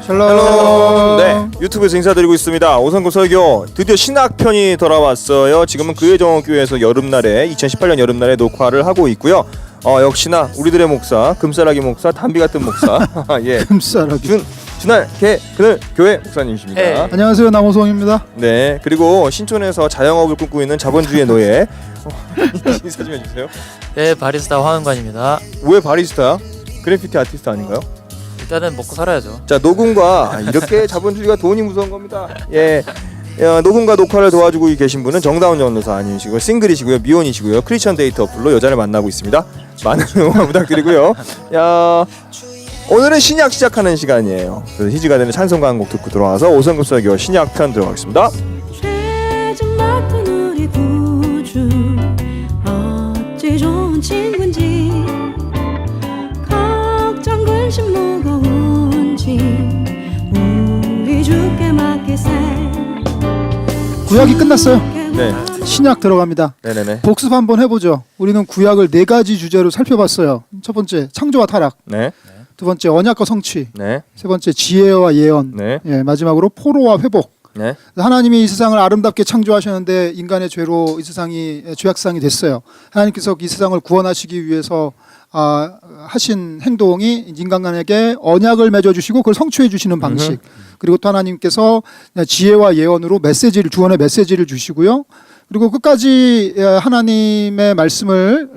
헬로. 네, 유튜브에서 인사드리고 있습니다. 오성급 설교 드디어 신학편이 돌아왔어요. 지금은 교회정원교회에서 여름날에 2018년 여름날에 녹화를 하고 있고요. 역시나 우리들의 목사 금사라기 목사 담비 같은 목사 예 금사라기 준할 그늘 교회 목사님이십니다. 네. 안녕하세요, 남호성입니다. 네, 그리고 신촌에서 자영업을 꿈꾸고 있는 자본주의 노예 인사 좀 해주세요. 네, 바리스타 황은관입니다. 왜 바리스타? 그래피티 아티스트 아닌가요? 일단은 먹고 살아야죠. 자, 녹음과 이렇게 자본주의가 돈이 무서운 겁니다. 예. 녹음과 녹화를 도와주고 계신 분은 정다운 전도사 아니시고요, 싱글이시고요, 미혼이시고요, 크리스천 데이트 어플로 여자를 만나고 있습니다. 많은 응원 부탁드리고요. 오늘은 신약 시작하는 시간이에요. 그래서 희지가 되는 찬송가 한 곡 듣고 들어와서 오성급 설교 신약 편 들어가겠습니다. 죄좀 맡은 우리 구주 어찌 좋은 친구인지 걱정 근심 무거운지 우리 주께 맡기세. 구약이 끝났어요. 네. 신약 들어갑니다. 네네네. 복습 한번 해보죠. 우리는 구약을 4가지 주제로 살펴봤어요. 첫 번째, 창조와 타락. 네. 두 번째, 언약과 성취. 네. 세 번째, 지혜와 예언. 네. 예, 마지막으로 포로와 회복. 네. 하나님이 이 세상을 아름답게 창조하셨는데 인간의 죄로 이 세상이 죄악상이 됐어요. 하나님께서 이 세상을 구원하시기 위해서 하신 행동이 인간에게 언약을 맺어주시고 그걸 성취해 주시는 방식. 그리고 또 하나님께서 지혜와 예언으로 메시지를, 주원의 메시지를 주시고요. 그리고 끝까지 하나님의 말씀을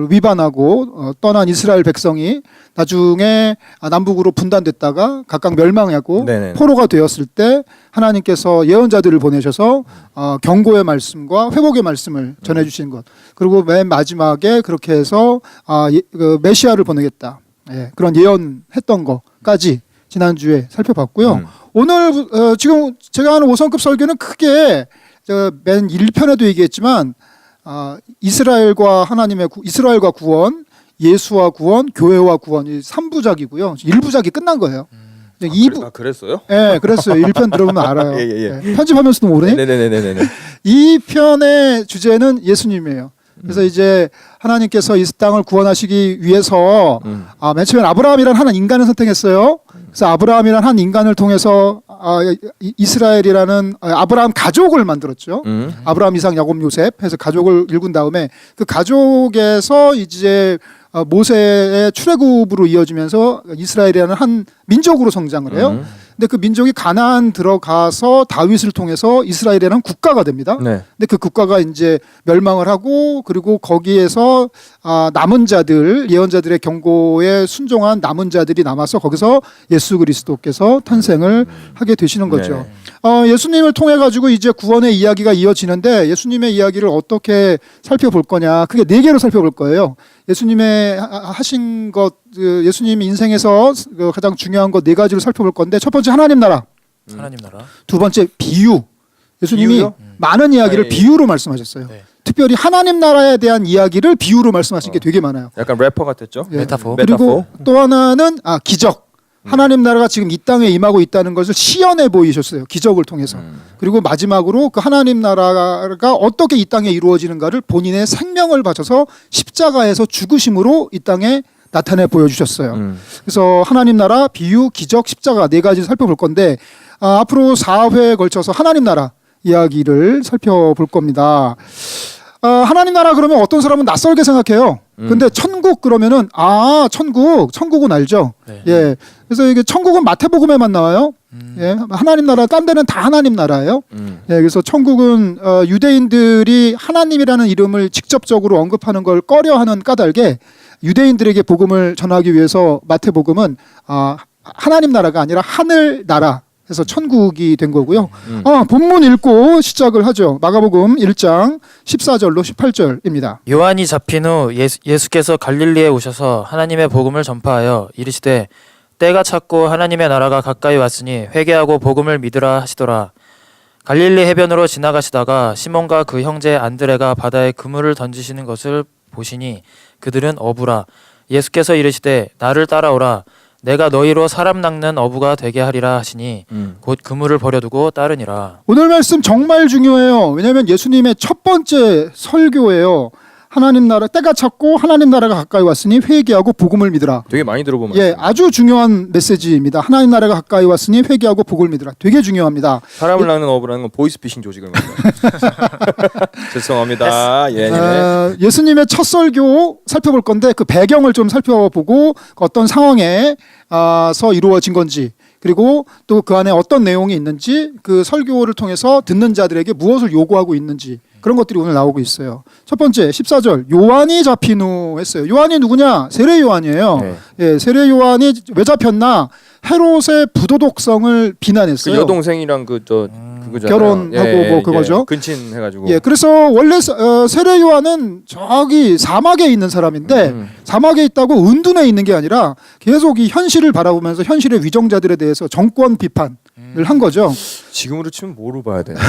위반하고 떠난 이스라엘 백성이 나중에 남북으로 분단됐다가 각각 멸망하고 네네. 포로가 되었을 때 하나님께서 예언자들을 보내셔서 경고의 말씀과 회복의 말씀을 전해주시는 것. 그리고 맨 마지막에 그렇게 해서 그 메시아를 보내겠다. 예, 그런 예언했던 것까지 지난주에 살펴봤고요. 오늘 지금 제가 하는 5성급 설교는 크게 맨 1편에도 얘기했지만 이스라엘과 이스라엘과 구원, 예수와 구원, 교회와 구원, 이 3부작이고요. 1부작이 끝난 거예요. 2부 그랬어요? 예, 그랬어요. 1편 들어보면 알아요. 예. 편집하면서도 모르네. 네네네네네. 2편의 주제는 예수님이에요. 그래서 이제 하나님께서 이 땅을 구원하시기 위해서 맨 처음엔 아브라함이라는 한 인간을 선택했어요. 그래서 아브라함이라는 한 인간을 통해서 이스라엘이라는 아브라함 가족을 만들었죠. 아브라함, 이삭, 야곱, 요셉 해서 가족을 일군 다음에 그 가족에서 이제 모세의 출애굽으로 이어지면서 이스라엘이라는 한 민족으로 성장을 해요. 근데 그 민족이 가나안 들어가서 다윗을 통해서 이스라엘이라는 국가가 됩니다. 네. 근데 그 국가가 이제 멸망을 하고 그리고 거기에서 남은 자들, 예언자들의 경고에 순종한 남은 자들이 남아서 거기서 예수 그리스도께서 탄생을 하게 되시는 거죠. 예수님을 통해 가지고 이제 구원의 이야기가 이어지는데 예수님의 이야기를 어떻게 살펴볼 거냐? 크게 4개로 살펴볼 거예요. 예수님의 하신 것, 예수님 인생에서 가장 중요한 것 4가지를 살펴볼 건데, 첫 번째 하나님 나라, 하나님 나라. 두 번째 비유. 예수님이 비유요? 많은 이야기를 네. 비유로 말씀하셨어요. 네. 특별히 하나님 나라에 대한 이야기를 비유로 말씀하신 게 되게 많아요. 약간 래퍼 같았죠? 예. 메타포. 그리고 또 하나는 기적. 하나님 나라가 지금 이 땅에 임하고 있다는 것을 시연해 보이셨어요. 기적을 통해서. 그리고 마지막으로 그 하나님 나라가 어떻게 이 땅에 이루어지는가를 본인의 생명을 바쳐서 십자가에서 죽으심으로 이 땅에 나타내 보여주셨어요. 그래서 하나님 나라, 비유, 기적, 십자가 4가지 살펴볼 건데 앞으로 4회에 걸쳐서 하나님 나라 이야기를 살펴볼 겁니다. 하나님 나라 그러면 어떤 사람은 낯설게 생각해요. 근데 천국 그러면은 천국은 알죠. 네. 예. 그래서 이게 천국은 마태복음에만 나와요. 예. 하나님 나라 딴 데는 다 하나님 나라예요. 예. 그래서 천국은 유대인들이 하나님이라는 이름을 직접적으로 언급하는 걸 꺼려하는 까닭에 유대인들에게 복음을 전하기 위해서 마태복음은 하나님 나라가 아니라 하늘 나라 해서 천국이 된 거고요. 본문 읽고 시작을 하죠. 마가복음 1장 14절로 18절입니다. 요한이 잡힌 후 예수께서 갈릴리에 오셔서 하나님의 복음을 전파하여 이르시되 때가 찼고 하나님의 나라가 가까이 왔으니 회개하고 복음을 믿으라 하시더라. 갈릴리 해변으로 지나가시다가 시몬과 그 형제 안드레가 바다에 그물을 던지시는 것을 보시니 그들은 어부라. 예수께서 이르시되 나를 따라오라. 내가 너희로 사람 낚는 어부가 되게 하리라 하시니 곧 그물을 버려두고 따르니라. 오늘 말씀 정말 중요해요. 왜냐하면 예수님의 첫 번째 설교예요. 하나님 나라 때가 찼고 하나님 나라가 가까이 왔으니 회개하고 복음을 믿으라. 되게 많이 들어본 예, 말씀. 아주 중요한 메시지입니다. 하나님 나라가 가까이 왔으니 회개하고 복음을 믿으라. 되게 중요합니다. 사람을 낚는 어부라는 건 보이스피싱 조직을 말해요. 죄송합니다. 예. 예수님의 첫 설교 살펴볼 건데 그 배경을 좀 살펴보고 어떤 상황에서 이루어진 건지 그리고 또 그 안에 어떤 내용이 있는지 그 설교를 통해서 듣는 자들에게 무엇을 요구하고 있는지 그런 것들이 오늘 나오고 있어요. 첫 번째 14절 요한이 잡힌 후 했어요. 요한이 누구냐? 세례 요한이에요. 네. 예, 세례 요한이 왜 잡혔나? 헤롯의 부도덕성을 비난했어요. 그 여동생이랑 그거잖아요. 결혼하고 뭐 그거죠. 근친 해가지고. 예, 그래서 원래 세례 요한은 저기 사막에 있는 사람인데 사막에 있다고 은둔해 있는 게 아니라 계속 이 현실을 바라보면서 현실의 위정자들에 대해서 정권 비판을 한 거죠. 지금으로 치면 뭐로 봐야 되나?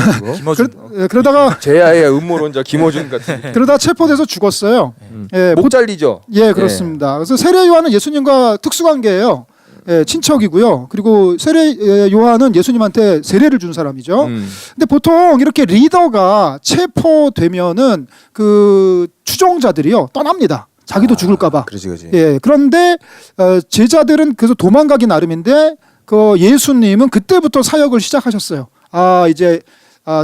그러다가 제야의 음모론자 김어준 같은. 그러다 체포돼서 죽었어요. 예, 목 잘리죠. 예, 그렇습니다. 그래서 세례 요한은 예수님과 특수관계예요. 예, 친척이고요. 그리고 세례 요한은 예수님한테 세례를 준 사람이죠. 근데 보통 이렇게 리더가 체포되면은 그 추종자들이요 떠납니다. 자기도 죽을까봐. 그렇지. 예, 그런데 제자들은 그래서 도망가기 나름인데 그 예수님은 그때부터 사역을 시작하셨어요. 이제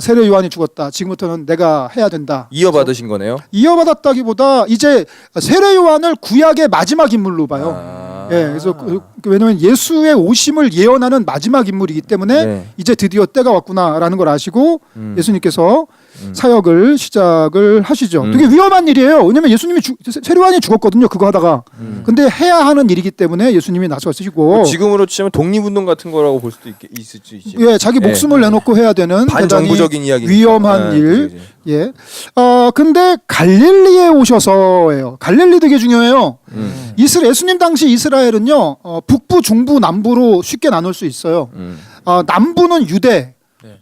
세례 요한이 죽었다. 지금부터는 내가 해야 된다. 이어받으신 거네요. 이어받았다기보다 이제 세례 요한을 구약의 마지막 인물로 봐요. 예, 그래서 왜냐하면 예수의 오심을 예언하는 마지막 인물이기 때문에 네. 이제 드디어 때가 왔구나라는 걸 아시고 예수님께서 사역을 시작을 하시죠. 되게 위험한 일이에요. 왜냐하면 예수님이 세례 요한이 죽었거든요. 그거 하다가. 근데 해야 하는 일이기 때문에 예수님이 나서시고 지금으로 치면 독립운동 같은 거라고 볼 수도 있을 수 있죠. 예, 자기 목숨을 내놓고 해야 되는 반정부적인 이야기. 위험한 일. 그치. 예. 근데 갈릴리에 오셔서예요. 갈릴리 되게 중요해요. 예수님 당시 이스라엘은요, 북부, 중부, 남부로 쉽게 나눌 수 있어요. 남부는 유대,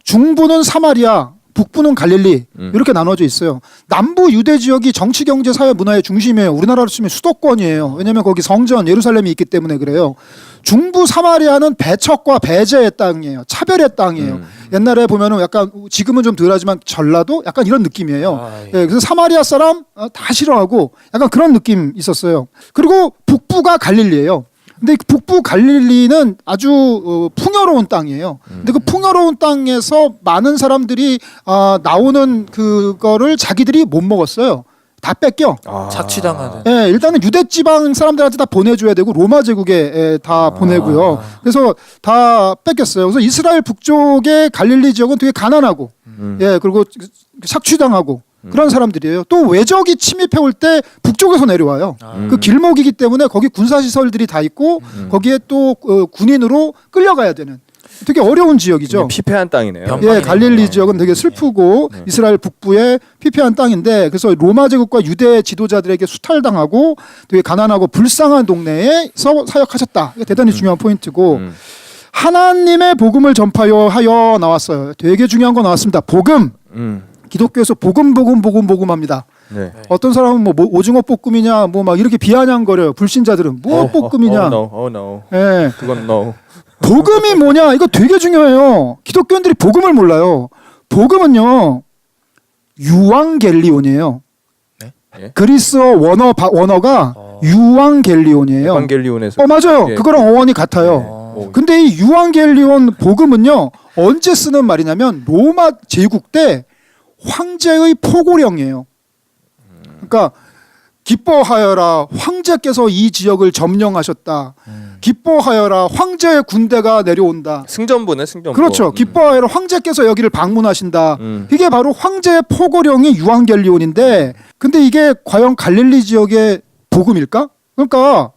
중부는 사마리아, 북부는 갈릴리 이렇게 나눠져 있어요. 남부 유대 지역이 정치, 경제, 사회, 문화의 중심이에요. 우리나라로 치면 수도권이에요. 왜냐하면 거기 성전 예루살렘이 있기 때문에 그래요. 중부 사마리아는 배척과 배제의 땅이에요. 차별의 땅이에요. 옛날에 보면은 약간 지금은 좀 덜하지만 전라도 약간 이런 느낌이에요. 예, 그래서 사마리아 사람 다 싫어하고 약간 그런 느낌 있었어요. 그리고 북부가 갈릴리예요. 근데 북부 갈릴리는 아주 풍요로운 땅이에요. 근데 그 풍요로운 땅에서 많은 사람들이 나오는 그거를 자기들이 못 먹었어요. 다 뺏겨. 착취당하는. 예, 일단은 유대 지방 사람들한테 다 보내줘야 되고 로마 제국에 다 보내고요. 그래서 다 뺏겼어요. 그래서 이스라엘 북쪽의 갈릴리 지역은 되게 가난하고, 예, 그리고 착취당하고 그런 사람들이에요. 또 외적이 침입해 올 때 북쪽에서 내려와요. 그 길목이기 때문에 거기 군사 시설들이 다 있고 거기에 또 군인으로 끌려가야 되는. 되게 어려운 지역이죠. 피폐한 땅이네요. 예, 갈릴리 지역은 되게 슬프고 이스라엘 북부의 피폐한 땅인데 그래서 로마 제국과 유대 지도자들에게 수탈당하고 되게 가난하고 불쌍한 동네에서 사역하셨다. 이게 대단히 중요한 포인트고 하나님의 복음을 전파하여 나왔어요. 되게 중요한 거 나왔습니다. 복음. 기독교에서 복음합니다. 네. 어떤 사람은 뭐 오징어 볶음이냐 뭐 막 이렇게 비아냥거려요. 불신자들은 뭐 볶음이냐. no. 예. 그건 no. 복음이 뭐냐? 이거 되게 중요해요. 기독교인들이 복음을 몰라요. 복음은요. 유앙겔리온이에요. 네? 예? 그리스어 원어가 유앙겔리온이에요. 에반겔리온에서. 맞아요. 예. 그거랑 어원이 같아요. 근데 이 유앙겔리온 복음은요. 언제 쓰는 말이냐면 로마 제국 때 황제의 포고령이에요. 그러니까 기뻐하여라 황제께서 이 지역을 점령하셨다. 기뻐하여라 황제의 군대가 내려온다. 승전부네 승전부. 그렇죠. 기뻐하여라 황제께서 여기를 방문하신다. 이게 바로 황제의 포고령이 유앙겔리온인데 근데 이게 과연 갈릴리 지역의 복음일까? 그러니까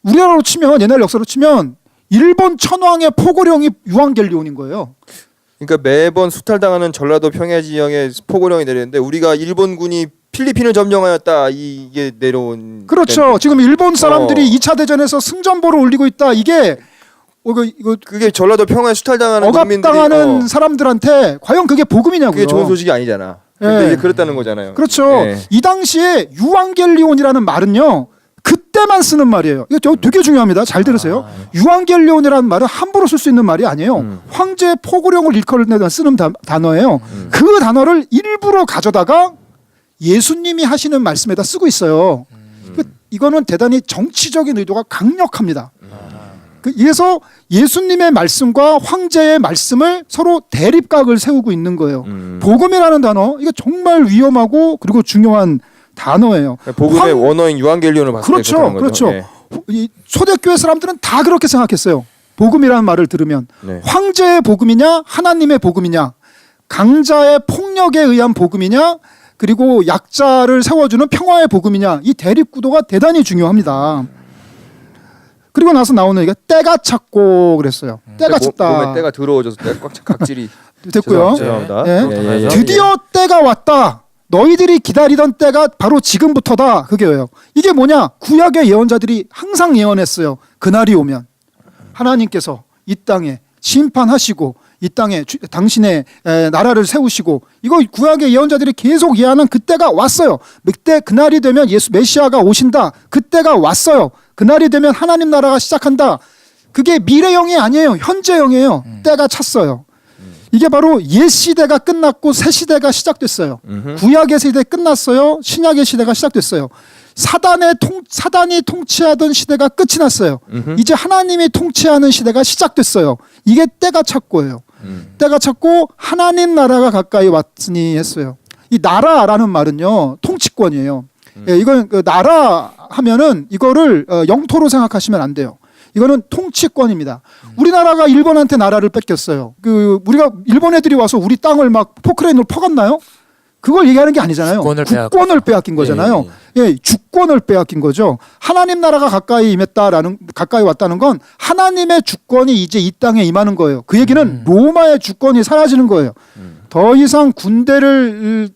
우리나라로 치면 옛날 역사로 치면 일본 천황의 포고령이 유앙겔리온인 거예요. 그러니까 매번 수탈당하는 전라도 평야 지역에 포고령이 내리는데 우리가 일본군이 필리핀을 점령하였다 이게 내려온. 그렇죠. 지금 일본 사람들이 2차 대전에서 승전보를 올리고 있다. 이게 이거 그게 전라도 평야에 수탈당하는 억압당하는 국민들이 사람들한테 과연 그게 복음이냐고요. 그게 좋은 소식이 아니잖아. 근데 예. 이제 그렇다는 거잖아요. 그렇죠. 예. 이 당시에 유앙겔리온이라는 말은요. 그때만 쓰는 말이에요. 이거 되게 중요합니다. 잘 들으세요. 유앙겔리온이라는 말은 함부로 쓸 수 있는 말이 아니에요. 황제의 포고령을 일컬는 데 쓰는 단어예요. 그 단어를 일부러 가져다가 예수님이 하시는 말씀에다 쓰고 있어요. 이거는 대단히 정치적인 의도가 강력합니다. 그래서 예수님의 말씀과 황제의 말씀을 서로 대립각을 세우고 있는 거예요. 복음이라는 단어 이거 정말 위험하고 그리고 중요한 단어예요. 복음의 원어인 유한겔리온을 봤을 때 그렇죠, 그렇다는 거죠. 그렇죠. 이 초대교회 사람들은 다 그렇게 생각했어요. 복음이라는 말을 들으면 네. 황제의 복음이냐 하나님의 복음이냐 강자의 폭력에 의한 복음이냐 그리고 약자를 세워주는 평화의 복음이냐 이 대립 구도가 대단히 중요합니다. 그리고 나서 나오는 얘기가 때가 찼고 그랬어요. 때가 찼다. 몸에 때가 들어오셔서 때가 꽉 찬 각질이 됐고요. 죄송합니다. 예. 드디어 때가 왔다. 너희들이 기다리던 때가 바로 지금부터다. 그게요. 이게 뭐냐? 구약의 예언자들이 항상 예언했어요. 그날이 오면 하나님께서 이 땅에 심판하시고 이 땅에 당신의 나라를 세우시고 이거 구약의 예언자들이 계속 예언하는 그때가 왔어요. 그때 그날이 되면 예수 메시아가 오신다. 그때가 왔어요. 그날이 되면 하나님 나라가 시작한다. 그게 미래형이 아니에요. 현재형이에요. 때가 찼어요. 이게 바로 옛 시대가 끝났고 새 시대가 시작됐어요. 구약의 시대 끝났어요. 신약의 시대가 시작됐어요. 사단이 통치하던 시대가 끝이 났어요. 이제 하나님이 통치하는 시대가 시작됐어요. 이게 때가 찼고예요. 때가 찼고 하나님 나라가 가까이 왔으니 했어요. 이 나라라는 말은요 통치권이에요. 예, 이건 그 나라 하면은 이거를 영토로 생각하시면 안 돼요. 이거는 통치권입니다. 우리나라가 일본한테 나라를 뺏겼어요. 그 우리가 일본 애들이 와서 우리 땅을 막 포크레인으로 퍼갔나요? 그걸 얘기하는 게 아니잖아요. 국권을 빼앗긴 거잖아요. 예, 주권을 빼앗긴 거죠. 하나님 나라가 가까이 왔다는 건 하나님의 주권이 이제 이 땅에 임하는 거예요. 그 얘기는 로마의 주권이 사라지는 거예요. 더 이상 군대를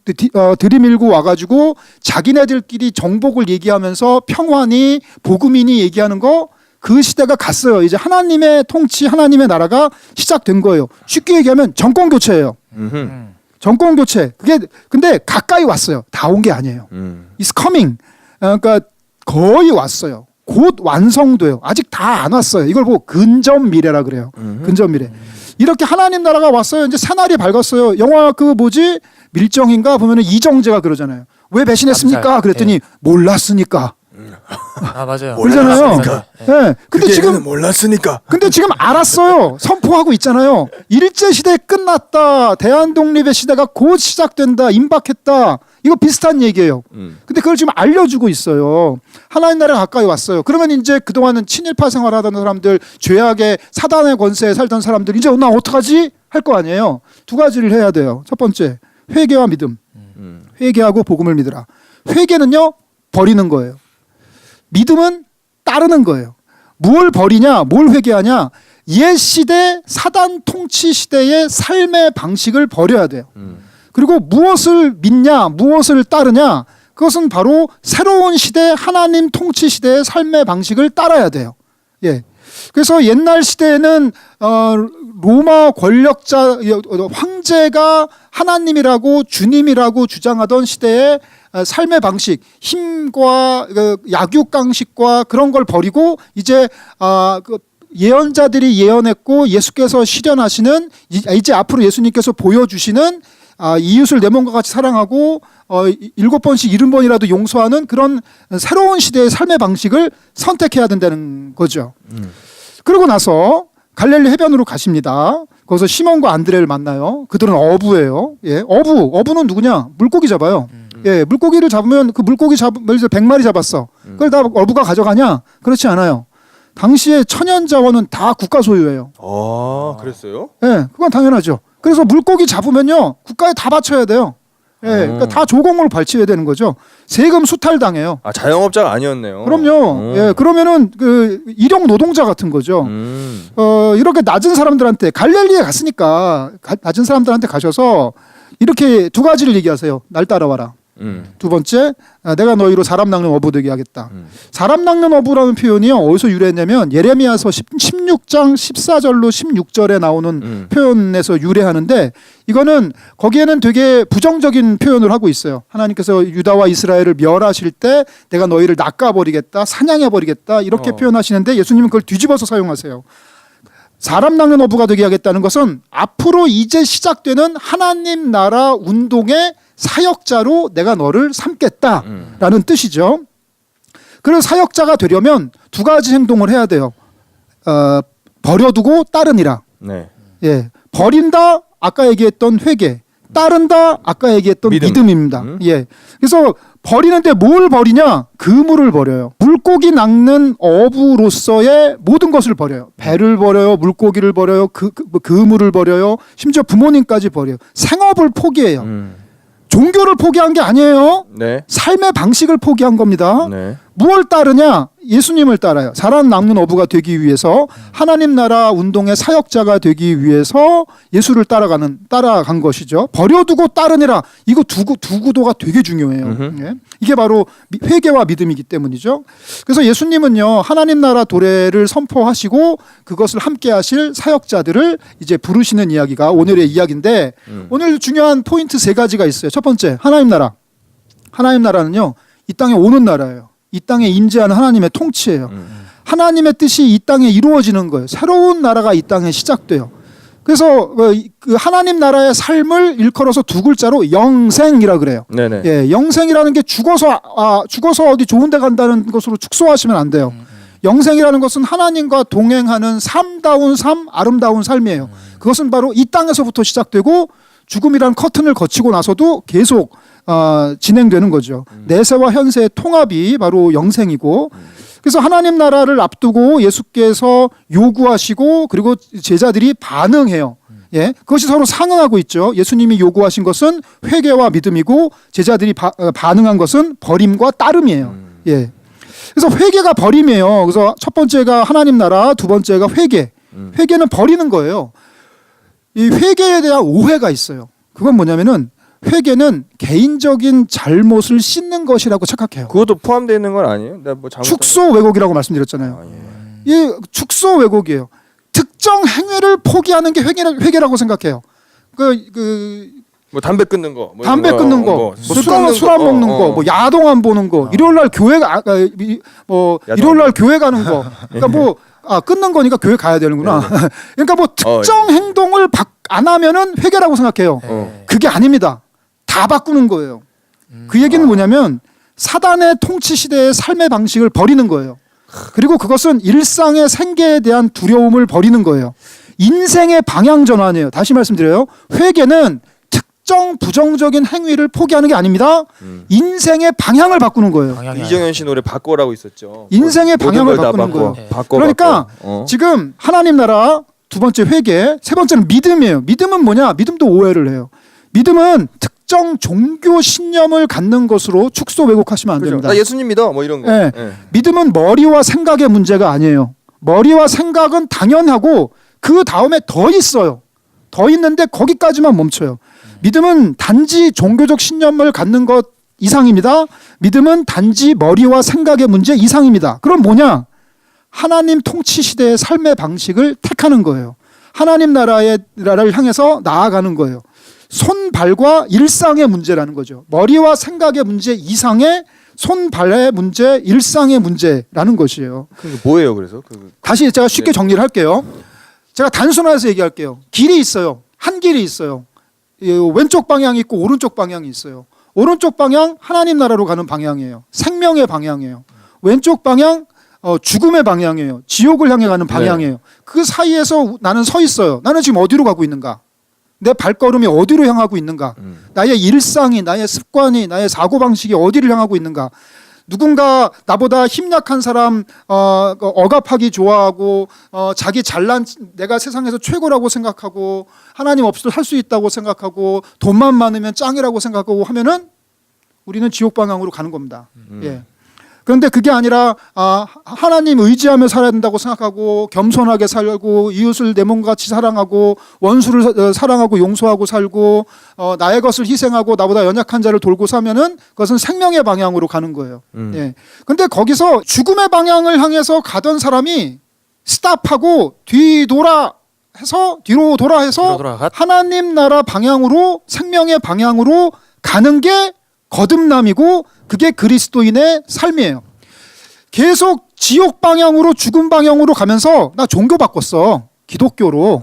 들이밀고 와가지고 자기네들끼리 정복을 얘기하면서 평화니 복음이니 얘기하는 거 그 시대가 갔어요. 이제 하나님의 통치, 하나님의 나라가 시작된 거예요. 쉽게 얘기하면 정권 교체예요. 정권 교체. 그게 근데 가까이 왔어요. 다 온 게 아니에요. It's coming. 그러니까 거의 왔어요. 곧 완성돼요. 아직 다 안 왔어요. 이걸 보고 근접 미래라 그래요. 근접 미래. 이렇게 하나님 나라가 왔어요. 이제 새날이 밝았어요. 영화 그 뭐지? 밀정인가 보면은 이정재가 그러잖아요. 왜 배신했습니까? 그랬더니 몰랐으니까. 아 맞아요. 그러잖아요. 네. 근데 지금 몰랐으니까. 근데 지금 알았어요. 선포하고 있잖아요. 일제 시대 끝났다. 대한 독립의 시대가 곧 시작된다. 임박했다. 이거 비슷한 얘기예요. 근데 그걸 지금 알려주고 있어요. 하나님 나라가 가까이 왔어요. 그러면 이제 그동안은 친일파 생활하던 사람들, 죄악의 사단의 권세에 살던 사람들 이제 나 어떡하지? 할 거 아니에요. 두 가지를 해야 돼요. 첫 번째, 회개와 믿음. 회개하고 복음을 믿으라. 회개는요, 버리는 거예요. 믿음은 따르는 거예요. 뭘 버리냐, 뭘 회개하냐. 옛 시대 사단 통치 시대의 삶의 방식을 버려야 돼요. 그리고 무엇을 믿냐, 무엇을 따르냐. 그것은 바로 새로운 시대 하나님 통치 시대의 삶의 방식을 따라야 돼요. 예. 그래서 옛날 시대에는 로마 권력자 황제가 하나님이라고 주님이라고 주장하던 시대의 삶의 방식, 힘과 약육강식과 그런 걸 버리고 이제 예언자들이 예언했고 예수께서 실현하시는 이제 앞으로 예수님께서 보여주시는 이웃을 내 몸과 같이 사랑하고 7번씩 70번이라도 용서하는 그런 새로운 시대의 삶의 방식을 선택해야 된다는 거죠. 그러고 나서 갈릴리 해변으로 가십니다. 거기서 시몬과 안드레를 만나요. 그들은 어부예요. 예, 어부는 누구냐? 물고기 잡아요. 예, 물고기를 잡으면 그 물고기 예를 들어 100마리 잡았어. 그걸 다 어부가 가져가냐? 그렇지 않아요. 당시에 천연 자원은 다 국가 소유예요. 아, 그랬어요? 예, 그건 당연하죠. 그래서 물고기 잡으면요 국가에 다 바쳐야 돼요. 예, 그러니까 다 조공을 발치해야 되는 거죠. 세금 수탈당해요. 아, 자영업자가 아니었네요. 그럼요. 예, 그러면은 그 일용 노동자 같은 거죠. 이렇게 낮은 사람들한테 갈릴리에 갔으니까 낮은 사람들한테 가셔서 이렇게 두 가지를 얘기하세요. 날 따라와라. 두 번째, 내가 너희로 사람 낚는 어부 되게 하겠다. 사람 낚는 어부라는 표현이요 어디서 유래했냐면 예레미야서 16장 14절로 16절에 나오는 표현에서 유래하는데 이거는 거기에는 되게 부정적인 표현을 하고 있어요. 하나님께서 유다와 이스라엘을 멸하실 때 내가 너희를 낚아버리겠다, 사냥해버리겠다 이렇게 표현하시는데 예수님은 그걸 뒤집어서 사용하세요. 사람 낚는 어부가 되게 하겠다는 것은 앞으로 이제 시작되는 하나님 나라 운동의 사역자로 내가 너를 삼겠다라는 뜻이죠. 그래서 사역자가 되려면 두 가지 행동을 해야 돼요. 버려두고 따르니라. 네. 예, 버린다 아까 얘기했던 회개, 따른다 아까 얘기했던 믿음. 믿음입니다. 예, 그래서 버리는데 뭘 버리냐? 그물을 버려요. 물고기 낚는 어부로서의 모든 것을 버려요. 배를 버려요, 물고기를 버려요, 그물을 버려요, 심지어 부모님까지 버려요. 생업을 포기해요. 종교를 포기한 게 아니에요. 네. 삶의 방식을 포기한 겁니다. 네. 무엇을 따르냐? 예수님을 따라요. 살아남는 어부가 되기 위해서, 하나님 나라 운동의 사역자가 되기 위해서 예수를 따라간 것이죠. 버려두고 따르니라. 이거 두 구도가 되게 중요해요. 예. 이게 바로 회개와 믿음이기 때문이죠. 그래서 예수님은요, 하나님 나라 도래를 선포하시고 그것을 함께 하실 사역자들을 이제 부르시는 이야기가 오늘의 이야기인데, 오늘 중요한 포인트 세 가지가 있어요. 첫 번째, 하나님 나라. 하나님 나라는요, 이 땅에 오는 나라예요. 이 땅에 임재하는 하나님의 통치예요. 하나님의 뜻이 이 땅에 이루어지는 거예요. 새로운 나라가 이 땅에 시작돼요. 그래서 그 하나님 나라의 삶을 일컬어서 두 글자로 영생이라 그래요. 네네. 예, 영생이라는 게 죽어서 어디 좋은 데 간다는 것으로 축소하시면 안 돼요. 영생이라는 것은 하나님과 동행하는 삶다운 삶, 아름다운 삶이에요. 그것은 바로 이 땅에서부터 시작되고 죽음이라는 커튼을 거치고 나서도 계속 진행되는 거죠. 내세와 현세의 통합이 바로 영생이고, 그래서 하나님 나라를 앞두고 예수께서 요구하시고 그리고 제자들이 반응해요. 예, 그것이 서로 상응하고 있죠. 예수님이 요구하신 것은 회개와 믿음이고 제자들이 반응한 것은 버림과 따름이에요. 예, 그래서 회개가 버림이에요. 그래서 첫 번째가 하나님 나라, 두 번째가 회개. 회개는 버리는 거예요. 이 회개에 대한 오해가 있어요. 그건 뭐냐면은 회개는 개인적인 잘못을 씻는 것이라고 착각해요. 그것도 포함되어 있는 건 아니에요? 내가 뭐 잘못. 축소 왜곡이라고 말씀드렸잖아요. 이 축소 왜곡이에요. 특정 행위를 포기하는 게 회개라고 생각해요. 뭐 담배 끊는 거, 뭐 담배 끊는 거, 술 안 먹는 거, 뭐 야동 안 보는 거, 일요일 날 교회 일요일 날 교회 가는 거. 그러니까 끊는 거니까 교회 가야 되는구나. 그러니까 뭐 특정 행동을 안 하면은 회개라고 생각해요. 그게 아닙니다. 다 바꾸는 거예요. 그 얘기는 뭐냐면 사단의 통치 시대의 삶의 방식을 버리는 거예요. 그리고 그것은 일상의 생계에 대한 두려움을 버리는 거예요. 인생의 방향 전환이에요. 다시 말씀드려요. 회개는 특정 부정적인 행위를 포기하는 게 아닙니다. 인생의 방향을 바꾸는 거예요. 이정현 씨 노래 바꿔라고 있었죠. 인생의 모든 방향을 걸다 바꾸는 거예요. 바꿔. 그러니까 지금 하나님 나라, 두 번째 회개, 세 번째는 믿음이에요. 믿음은 뭐냐? 믿음도 오해를 해요. 믿음은 특정 종교 신념을 갖는 것으로 축소 왜곡하시면 안 됩니다. 나 예수님 믿어, 뭐 이런 거. 네. 믿음은 머리와 생각의 문제가 아니에요. 머리와 생각은 당연하고 그 다음에 더 있어요. 더 있는데 거기까지만 멈춰요. 믿음은 단지 종교적 신념을 갖는 것 이상입니다. 믿음은 단지 머리와 생각의 문제 이상입니다. 그럼 뭐냐? 하나님 통치 시대의 삶의 방식을 택하는 거예요. 하나님 나라를 향해서 나아가는 거예요. 손발과 일상의 문제라는 거죠. 머리와 생각의 문제 이상의 손발의 문제, 일상의 문제라는 것이에요. 그게 뭐예요, 그래서? 다시 제가 쉽게 정리를 할게요. 제가 단순화해서 얘기할게요. 길이 있어요. 한 길이 있어요. 왼쪽 방향이 있고 오른쪽 방향이 있어요. 오른쪽 방향 하나님 나라로 가는 방향이에요. 생명의 방향이에요. 왼쪽 방향 죽음의 방향이에요. 지옥을 향해 가는 방향이에요. 네. 그 사이에서 나는 서 있어요. 나는 지금 어디로 가고 있는가? 내 발걸음이 어디로 향하고 있는가? 나의 일상이, 나의 습관이, 나의 사고방식이 어디를 향하고 있는가? 누군가 나보다 힘약한 사람 억압하기 좋아하고 자기 잘난 내가 세상에서 최고라고 생각하고 하나님 없이도 할 수 있다고 생각하고 돈만 많으면 짱이라고 생각하고 하면은 우리는 지옥 방향으로 가는 겁니다. 예. 그런데 그게 아니라 하나님 의지하며 살아야 된다고 생각하고 겸손하게 살고 이웃을 내 몸같이 사랑하고 원수를 사랑하고 용서하고 살고 나의 것을 희생하고 나보다 연약한 자를 돌고 사면은 그것은 생명의 방향으로 가는 거예요. 예. 근데 거기서 죽음의 방향을 향해서 가던 사람이 스탑하고 뒤로 돌아 해서 하나님 나라 방향으로 생명의 방향으로 가는 게 거듭남이고 그게 그리스도인의 삶이에요. 계속 지옥 방향으로 죽음 방향으로 가면서 나 종교 바꿨어. 기독교로.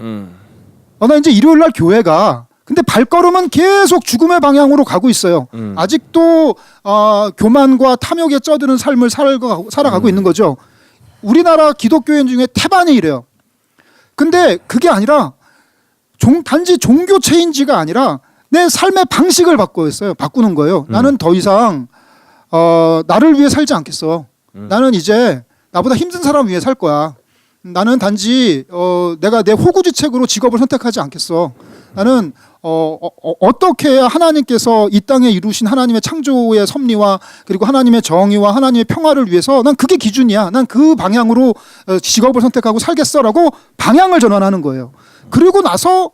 나 이제 일요일 날 교회 가. 근데 발걸음은 계속 죽음의 방향으로 가고 있어요. 아직도 교만과 탐욕에 쩌드는 삶을 살아가고 있는 거죠. 우리나라 기독교인 중에 태반이 이래요. 근데 그게 아니라 단지 종교 체인지가 아니라 내 삶의 방식을 바꾸는 거예요. 나는 더 이상 나를 위해 살지 않겠어. 나는 이제 나보다 힘든 사람 위해 살 거야. 나는 단지 내가 내 호구지책으로 직업을 선택하지 않겠어. 나는 어떻게 해야 하나님께서 이 땅에 이루신 하나님의 창조의 섭리와 그리고 하나님의 정의와 하나님의 평화를 위해서 난 그게 기준이야. 난 그 방향으로 직업을 선택하고 살겠어라고 방향을 전환하는 거예요. 그리고 나서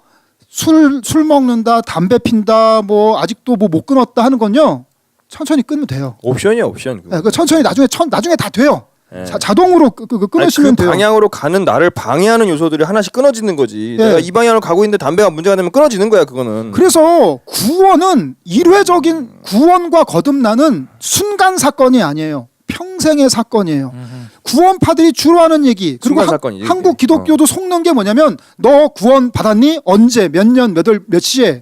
술 먹는다, 담배 핀다, 뭐 아직도 뭐 못 끊었다 하는 건요. 천천히 끊으면 돼요. 옵션이야, 옵션. 네, 그 천천히 나중에 다 돼요. 네. 자동으로 끊으시면 아니, 그 돼요. 방향으로 가는 나를 방해하는 요소들이 하나씩 끊어지는 거지. 네. 내가 이 방향으로 가고 있는데 담배가 문제가 되면 끊어지는 거야, 그거는. 그래서 구원은 일회적인 구원과 거듭나는 순간 사건이 아니에요. 평생의 사건이에요. 구원파들이 주로 하는 얘기. 그리고 순간 사건이지, 한국 그게. 기독교도 속는 게 뭐냐면 너 구원 받았니? 언제? 몇 년? 몇 시에?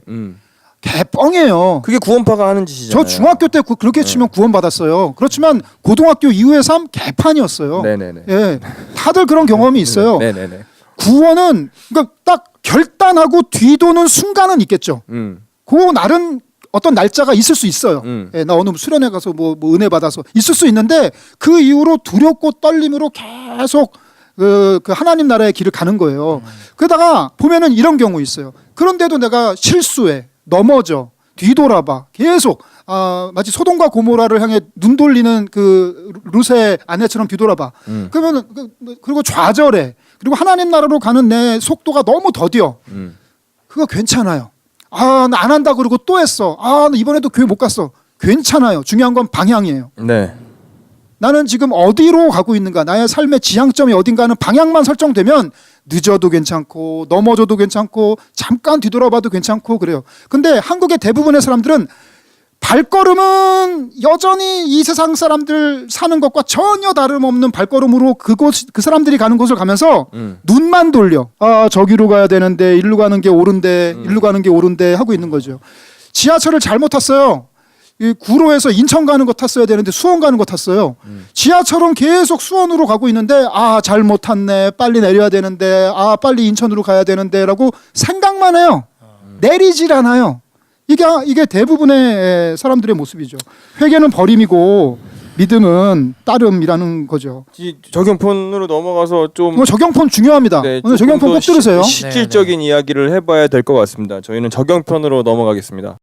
개뻥이에요. 그게 구원파가 하는 짓이잖아요. 저 중학교 때 그렇게 치면 구원 받았어요. 그렇지만 고등학교 이후의 삶 개판이었어요. 네네네. 예, 다들 그런 경험이 있어요. 네네네. 구원은 그러니까 딱 결단하고 뒤도는 순간은 있겠죠. 그 날은 어떤 날짜가 있을 수 있어요. 예, 나 어느 수련회 가서 뭐 은혜 받아서 있을 수 있는데 그 이후로 두렵고 떨림으로 계속 그 하나님 나라의 길을 가는 거예요. 그러다가 보면은 이런 경우 있어요. 그런데도 내가 실수해, 넘어져, 뒤돌아봐, 계속 마치 소돔과 고모라를 향해 눈 돌리는 그 룻의 아내처럼 뒤돌아봐. 그러면 그리고 좌절해. 그리고 하나님 나라로 가는 내 속도가 너무 더뎌. 그거 괜찮아요. 나 안 한다 그러고 또 했어. 나 이번에도 교회 못 갔어. 괜찮아요. 중요한 건 방향이에요. 네. 나는 지금 어디로 가고 있는가, 나의 삶의 지향점이 어딘가 하는 방향만 설정되면 늦어도 괜찮고 넘어져도 괜찮고 잠깐 뒤돌아봐도 괜찮고 그래요. 근데 한국의 대부분의 사람들은 발걸음은 여전히 이 세상 사람들 사는 것과 전혀 다름없는 발걸음으로 그 사람들이 가는 곳을 가면서 눈만 돌려. 저기로 가야 되는데 일로 가는 게 옳은데 일로 가는 게 옳은데 하고 있는 거죠. 지하철을 잘못 탔어요. 이 구로에서 인천 가는 거 탔어야 되는데 수원 가는 거 탔어요. 지하철은 계속 수원으로 가고 있는데 잘못 탔네. 빨리 내려야 되는데 빨리 인천으로 가야 되는데라고 생각만 해요. 내리질 않아요. 이게 대부분의 사람들의 모습이죠. 회개는 버림이고 믿음은 따름이라는 거죠. 이 적용편으로 넘어가서 좀 뭐 적용편 중요합니다. 네, 오늘 적용편 꼭 들으세요. 실질적인 이야기를 해봐야 될 것 같습니다. 저희는 적용편으로 넘어가겠습니다.